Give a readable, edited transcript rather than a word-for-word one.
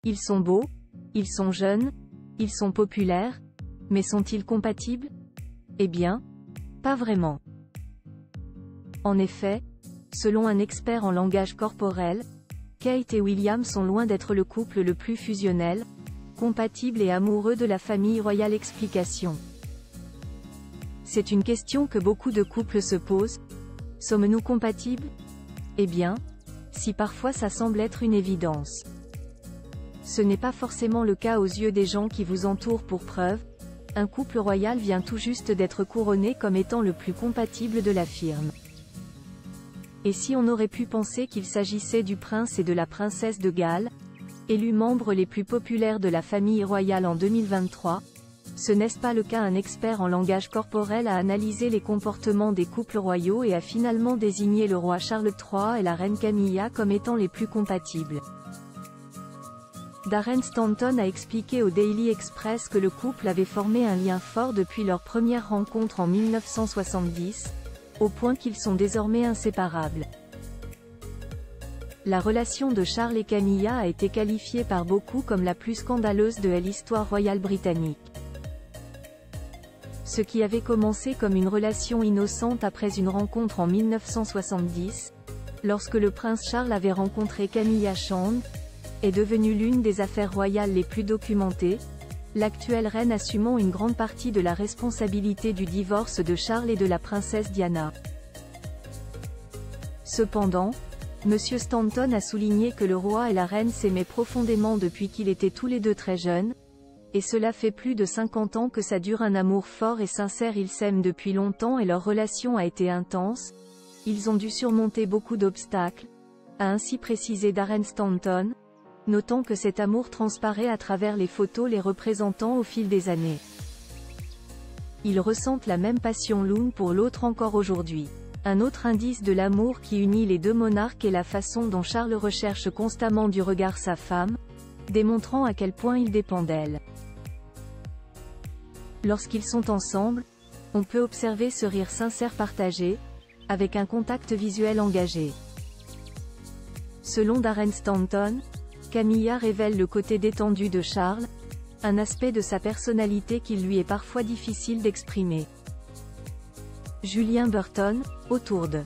Ils sont beaux, ils sont jeunes, ils sont populaires, mais sont-ils compatibles? Eh bien, pas vraiment. En effet, selon un expert en langage corporel, Kate et William sont loin d'être le couple le plus fusionnel, compatible et amoureux de la famille royale. Explication. C'est une question que beaucoup de couples se posent. Sommes-nous compatibles? Eh bien, si parfois ça semble être une évidence. Ce n'est pas forcément le cas aux yeux des gens qui vous entourent. Pour preuve, un couple royal vient tout juste d'être couronné comme étant le plus compatible de la firme. Et si on aurait pu penser qu'il s'agissait du prince et de la princesse de Galles, élus membres les plus populaires de la famille royale en 2023, ce n'est pas le cas. Un expert en langage corporel a analysé les comportements des couples royaux et a finalement désigné le roi Charles III et la reine Camilla comme étant les plus compatibles. Darren Stanton a expliqué au Daily Express que le couple avait formé un lien fort depuis leur première rencontre en 1970, au point qu'ils sont désormais inséparables. La relation de Charles et Camilla a été qualifiée par beaucoup comme la plus scandaleuse de l'histoire royale britannique. Ce qui avait commencé comme une relation innocente après une rencontre en 1970, lorsque le prince Charles avait rencontré Camilla Chand, est devenu l'une des affaires royales les plus documentées, l'actuelle reine assumant une grande partie de la responsabilité du divorce de Charles et de la princesse Diana. Cependant, M. Stanton a souligné que le roi et la reine s'aimaient profondément depuis qu'ils étaient tous les deux très jeunes, et cela fait plus de 50 ans que ça dure. Un amour fort et sincère. Ils s'aiment depuis longtemps et leur relation a été intense. Ils ont dû surmonter beaucoup d'obstacles, a ainsi précisé Darren Stanton, notant que cet amour transparaît à travers les photos les représentant au fil des années. Ils ressentent la même passion l'un pour l'autre encore aujourd'hui. Un autre indice de l'amour qui unit les deux monarques est la façon dont Charles recherche constamment du regard sa femme, démontrant à quel point il dépend d'elle. Lorsqu'ils sont ensemble, on peut observer ce rire sincère partagé, avec un contact visuel engagé. Selon Darren Stanton, Camilla révèle le côté détendu de Charles, un aspect de sa personnalité qu'il lui est parfois difficile d'exprimer. Julien Burton, autour de